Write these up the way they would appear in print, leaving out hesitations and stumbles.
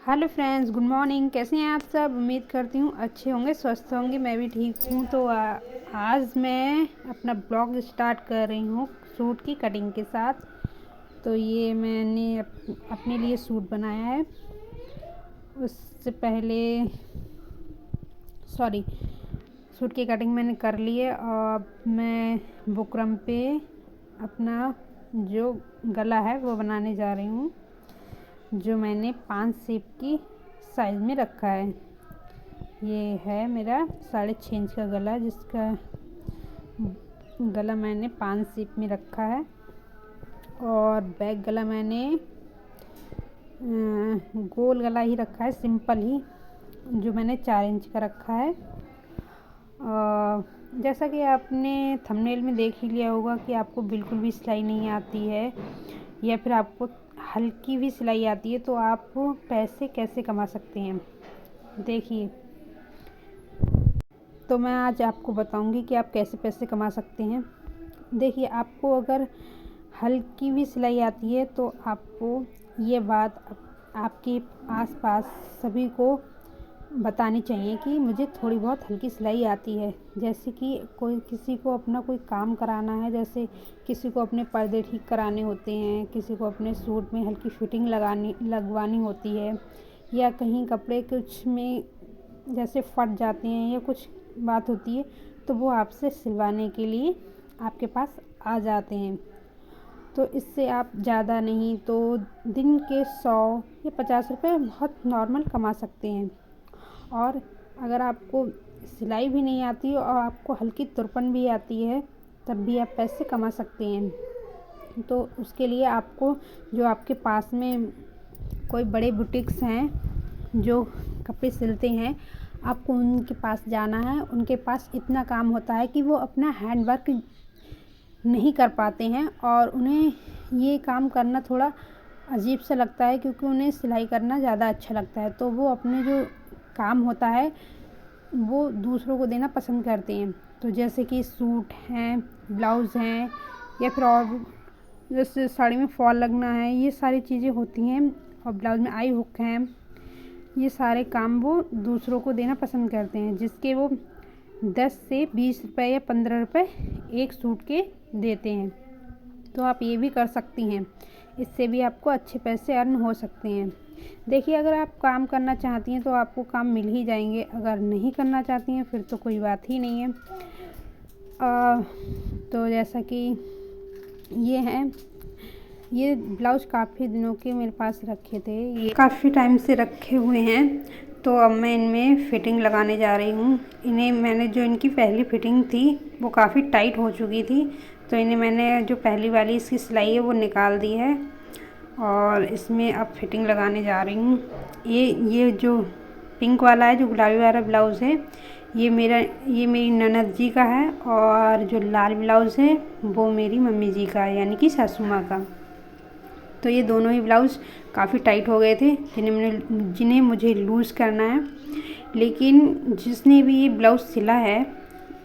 Hello friends, good morning. कैसे हैं आप सब? उम्मीद करती हूँ अच्छे होंगे, स्वस्थ होंगे। मैं भी ठीक हूँ। तो आज मैं अपना ब्लॉग स्टार्ट कर रही हूँ सूट की कटिंग के साथ। तो ये मैंने अपने लिए सूट बनाया है। उससे पहले सूट की कटिंग मैंने कर ली है और मैं बुकरम पे अपना जो गला है वो बनाने जा रही हूँ, जो मैंने 5 शेप की साइज़ में रखा है। ये है मेरा 6.5 इंच का गला, जिसका गला मैंने 5 शेप में रखा है। और बैक गला मैंने गोल गला ही रखा है, सिंपल ही, जो मैंने 4 इंच का रखा है। जैसा कि आपने थंबनेल में देख ही लिया होगा कि आपको बिल्कुल भी सिलाई नहीं आती है या फिर आपको हल्की भी सिलाई आती है, तो आप पैसे कैसे कमा सकते हैं, देखिए। तो मैं आज आपको बताऊंगी कि आप कैसे पैसे कमा सकते हैं। देखिए, आपको अगर हल्की भी सिलाई आती है तो आपको ये बात आपके आसपास सभी को बतानी चाहिए कि मुझे थोड़ी बहुत हल्की सिलाई आती है। जैसे कि किसी को अपना कोई काम कराना है, जैसे किसी को अपने पर्दे ठीक कराने होते हैं, किसी को अपने सूट में हल्की फिटिंग लगवानी होती है, या कहीं कपड़े कुछ में जैसे फट जाते हैं या कुछ बात होती है, तो वो आपसे सिलवाने के लिए आपके पास आ जाते हैं। तो इससे आप ज़्यादा नहीं तो दिन के 100 या 50 रुपये बहुत नॉर्मल कमा सकते हैं। और अगर आपको सिलाई भी नहीं आती और आपको हल्की तुरपन भी आती है, तब भी आप पैसे कमा सकते हैं। तो उसके लिए आपको, जो आपके पास में कोई बड़े बुटीक्स हैं जो कपड़े सिलते हैं, आपको उनके पास जाना है। उनके पास इतना काम होता है कि वो अपना हैंड वर्क नहीं कर पाते हैं और उन्हें ये काम करना थोड़ा अजीब सा लगता है, क्योंकि उन्हें सिलाई करना ज़्यादा अच्छा लगता है। तो वो अपने जो काम होता है वो दूसरों को देना पसंद करते हैं। तो जैसे कि सूट हैं, ब्लाउज़ हैं, या फिर और जैसे साड़ी में फॉल लगना है, ये सारी चीज़ें होती हैं। और ब्लाउज़ में आई हुक हैं, ये सारे काम वो दूसरों को देना पसंद करते हैं, जिसके वो 10 से 20 रुपये या 15 रुपये एक सूट के देते हैं। तो आप ये भी कर सकती हैं, इससे भी आपको अच्छे पैसे अर्न हो सकते हैं। देखिए, अगर आप काम करना चाहती हैं तो आपको काम मिल ही जाएंगे, अगर नहीं करना चाहती हैं फिर तो कोई बात ही नहीं है। तो जैसा कि ये है, ये ब्लाउज काफ़ी दिनों के मेरे पास रखे थे, ये काफ़ी टाइम से रखे हुए हैं। तो अब मैं इनमें फ़िटिंग लगाने जा रही हूँ। इन्हें मैंने, जो इनकी पहली फ़िटिंग थी वो काफ़ी टाइट हो चुकी थी, तो इन्हें मैंने जो पहली वाली इसकी सिलाई है वो निकाल दी है और इसमें अब फ़िटिंग लगाने जा रही हूँ। ये जो पिंक वाला है, जो गुलाबी वाला ब्लाउज़ है, ये मेरी ननद जी का है, और जो लाल ब्लाउज़ है वो मेरी मम्मी जी का है, यानी कि सासू माँ का। तो ये दोनों ही ब्लाउज़ काफ़ी टाइट हो गए थे, जिन्हें मुझे लूज़ करना है। लेकिन जिसने भी ये ब्लाउज़ सिला है,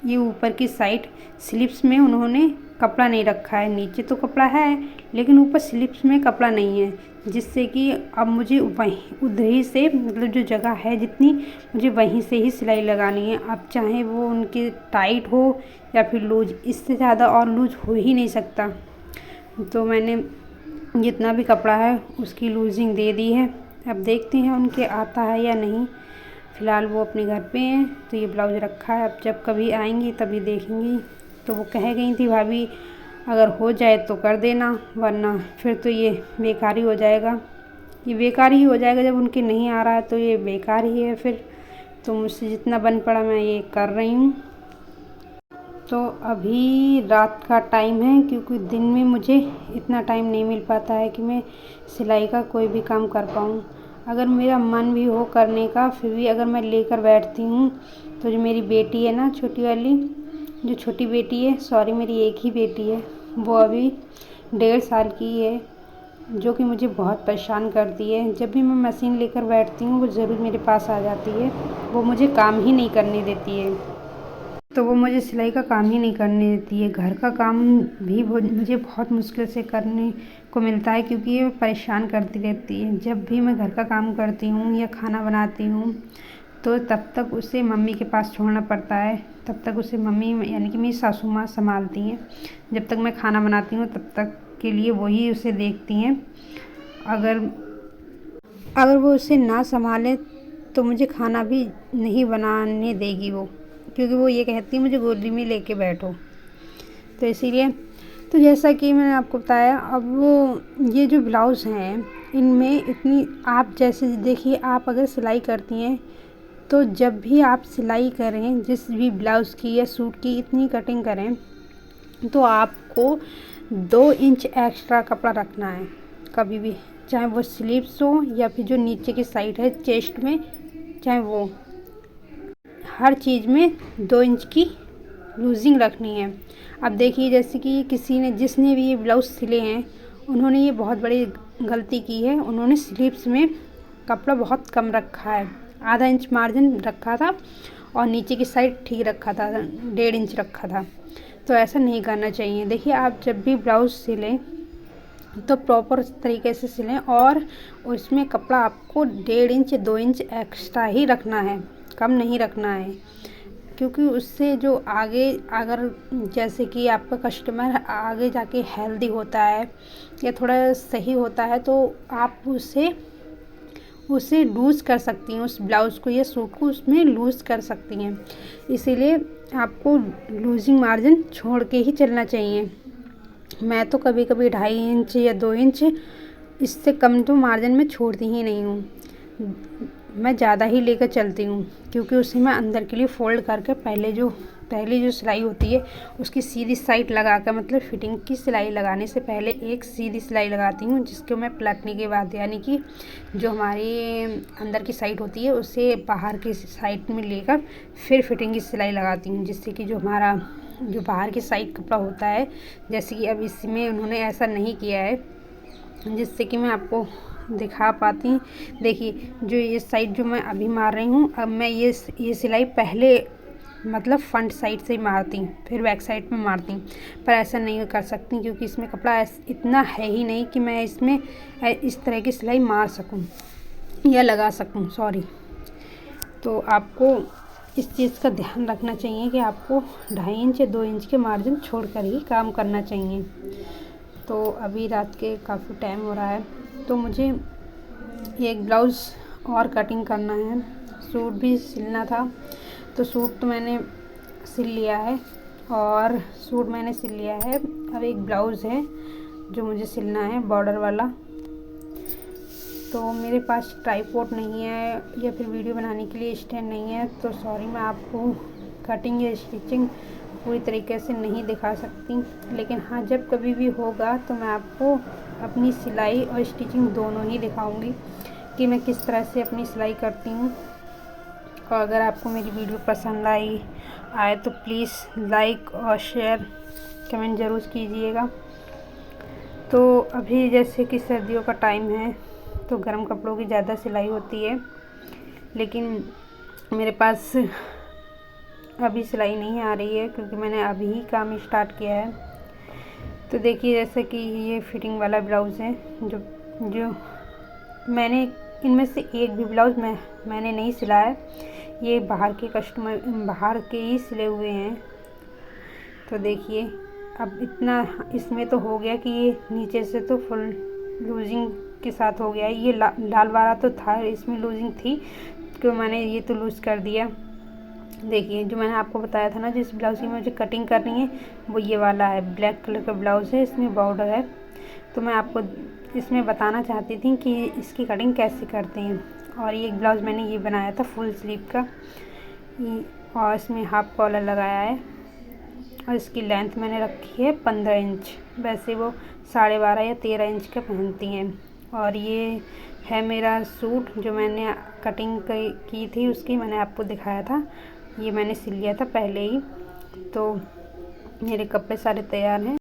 ये ऊपर की साइड स्लिप्स में उन्होंने कपड़ा नहीं रखा है। नीचे तो कपड़ा है लेकिन ऊपर स्लिप्स में कपड़ा नहीं है, जिससे कि अब मुझे वहीं उधर ही से, मतलब जो जगह है जितनी, मुझे वहीं से ही सिलाई लगानी है। अब चाहे वो उनकी टाइट हो या फिर लूज, इससे ज़्यादा और लूज हो ही नहीं सकता। तो मैंने जितना भी कपड़ा है उसकी लूजिंग दे दी है। अब देखते हैं उनके आता है या नहीं। फ़िलहाल वो अपने घर पे हैं, तो ये ब्लाउज़ रखा है। अब जब कभी आएंगी तभी देखेंगी। तो वो कह गई थी, भाभी अगर हो जाए तो कर देना, वरना फिर तो ये बेकार ही हो जाएगा। ये बेकार ही हो जाएगा, जब उनके नहीं आ रहा है तो ये बेकार ही है फिर। तो मुझसे जितना बन पड़ा मैं ये कर रही हूँ। तो अभी रात का टाइम है, क्योंकि दिन में मुझे इतना टाइम नहीं मिल पाता है कि मैं सिलाई का कोई भी काम कर पाऊँ। अगर मेरा मन भी हो करने का, फिर भी अगर मैं लेकर बैठती हूँ तो जो मेरी बेटी है ना, छोटी वाली, जो छोटी बेटी है, सॉरी मेरी एक ही बेटी है, वो अभी 1.5 साल की है, जो कि मुझे बहुत परेशान करती है। जब भी मैं मशीन लेकर बैठती हूँ वो ज़रूर मेरे पास आ जाती है, वो मुझे काम ही नहीं करने देती है। तो वो मुझे सिलाई का काम ही नहीं करने देती है। घर का काम भी मुझे बहुत मुश्किल से करने को मिलता है, क्योंकि ये परेशान करती रहती है। जब भी मैं घर का काम करती हूँ या खाना बनाती हूँ तो तब तक उसे मम्मी के पास छोड़ना पड़ता है। तब तक उसे मम्मी यानी कि मेरी सासू माँ संभालती हैं। जब तक मैं खाना बनाती हूँ तब तक के लिए वही उसे देखती हैं। अगर वो उसे ना संभाले तो मुझे खाना भी नहीं बनाने देगी वो, क्योंकि वो ये कहती है मुझे गोदी में लेके बैठो। तो इसीलिए तो जैसा कि मैंने आपको बताया, अब वो ये जो ब्लाउज़ हैं इनमें इतनी, आप जैसे देखिए, आप अगर सिलाई करती हैं तो जब भी आप सिलाई करें जिस भी ब्लाउज़ की या सूट की, इतनी कटिंग करें तो आपको 2 इंच एक्स्ट्रा कपड़ा रखना है कभी भी, चाहे वो स्लीव्स हो या फिर जो नीचे की साइड है चेस्ट में, चाहे वो, हर चीज़ में 2 इंच की लूजिंग रखनी है। अब देखिए, जैसे कि जिसने भी ये ब्लाउज़ सिले हैं उन्होंने ये बहुत बड़ी गलती की है। उन्होंने स्लीव्स में कपड़ा बहुत कम रखा है, आधा इंच मार्जिन रखा था और नीचे की साइड ठीक रखा था, 1.5 इंच रखा था। तो ऐसा नहीं करना चाहिए। देखिए, आप जब भी ब्लाउज़ सिलें तो प्रॉपर तरीके से सिलें और उसमें कपड़ा आपको 1.5 इंच 2 इंच एक्स्ट्रा ही रखना है, कम नहीं रखना है। क्योंकि उससे जो आगे, अगर जैसे कि आपका कस्टमर आगे जाके हेल्दी होता है या थोड़ा सही होता है तो आप उसे लूज़ कर सकती हैं, उस ब्लाउज़ को या सूट को उसमें लूज़ कर सकती हैं। इसीलिए आपको लूजिंग मार्जिन छोड़ के ही चलना चाहिए। मैं तो कभी कभी 2.5 इंच या 2 इंच, इससे कम तो मार्जिन में छोड़ती ही नहीं हूँ। मैं ज़्यादा ही लेकर चलती हूँ, क्योंकि उसे मैं अंदर के लिए फ़ोल्ड करके पहली जो सिलाई होती है उसकी सीधी साइड लगाकर, मतलब फिटिंग की सिलाई लगाने से पहले एक सीधी सिलाई लगाती हूँ, जिसको मैं पलटने के बाद, यानी कि जो हमारी अंदर की साइड होती है उसे बाहर की साइड में लेकर फिर फिटिंग की सिलाई लगाती हूँ, जिससे कि जो हमारा जो बाहर की साइड कपड़ा होता है, जैसे कि अब इसमें उन्होंने ऐसा नहीं किया है, जिससे कि मैं आपको दिखा पाती। देखिए, जो ये साइड जो मैं अभी मार रही हूँ, अब मैं ये सिलाई पहले मतलब फ्रंट साइड से ही मारती हूँ, फिर बैक साइड में मारती हूँ, पर ऐसा नहीं कर सकती क्योंकि इसमें कपड़ा इतना है ही नहीं कि मैं इसमें इस तरह की सिलाई मार सकूँ या लगा सकूँ, सॉरी। तो आपको इस चीज़ का ध्यान रखना चाहिए कि आपको 2.5 इंच या 2 इंच के मार्जिन छोड़कर ही काम करना चाहिए। तो अभी रात के काफ़ी टाइम हो रहा है, तो मुझे एक ब्लाउज़ और कटिंग करना है, सूट भी सिलना था। तो सूट तो मैंने सिल लिया है और सूट मैंने सिल लिया है। अब एक ब्लाउज़ है जो मुझे सिलना है, बॉर्डर वाला। तो मेरे पास ट्राइपॉड नहीं है या फिर वीडियो बनाने के लिए स्टैंड नहीं है, तो सॉरी, मैं आपको कटिंग या स्टिचिंग पूरी तरीके से नहीं दिखा सकती। लेकिन हाँ, जब कभी भी होगा तो मैं आपको अपनी सिलाई और स्टिचिंग दोनों ही दिखाऊंगी कि मैं किस तरह से अपनी सिलाई करती हूँ। और अगर आपको मेरी वीडियो पसंद आए तो प्लीज़ लाइक और शेयर कमेंट ज़रूर कीजिएगा। तो अभी जैसे कि सर्दियों का टाइम है तो गर्म कपड़ों की ज़्यादा सिलाई होती है, लेकिन मेरे पास अभी सिलाई नहीं आ रही है क्योंकि मैंने अभी ही काम स्टार्ट किया है। तो देखिए, जैसे कि ये फिटिंग वाला ब्लाउज़ है जो मैंने, इनमें से एक भी ब्लाउज़ मैंने नहीं सिला है, ये बाहर के ही सिले हुए हैं। तो देखिए, अब इतना इसमें तो हो गया कि ये नीचे से तो फुल लूजिंग के साथ हो गया। ये लाल वाला तो था, इसमें लूजिंग थी, तो मैंने ये तो लूज़ कर दिया। देखिए, जो मैंने आपको बताया था ना, जिस ब्लाउज़ की मुझे कटिंग करनी है वो ये वाला है, ब्लैक कलर का ब्लाउज़ है, इसमें बॉर्डर है। तो मैं आपको इसमें बताना चाहती थी कि इसकी कटिंग कैसे करते हैं। और ये एक ब्लाउज़ मैंने ये बनाया था फुल स्लीव का, और इसमें हाफ कॉलर लगाया है और इसकी लेंथ मैंने रखी है 15 इंच। वैसे वो 12.5 या 13 इंच का पहनती हैं। और ये है मेरा सूट जो मैंने कटिंग की थी, उसकी मैंने आपको दिखाया था, ये मैंने सिल लिया था पहले ही। तो मेरे कपड़े सारे तैयार हैं।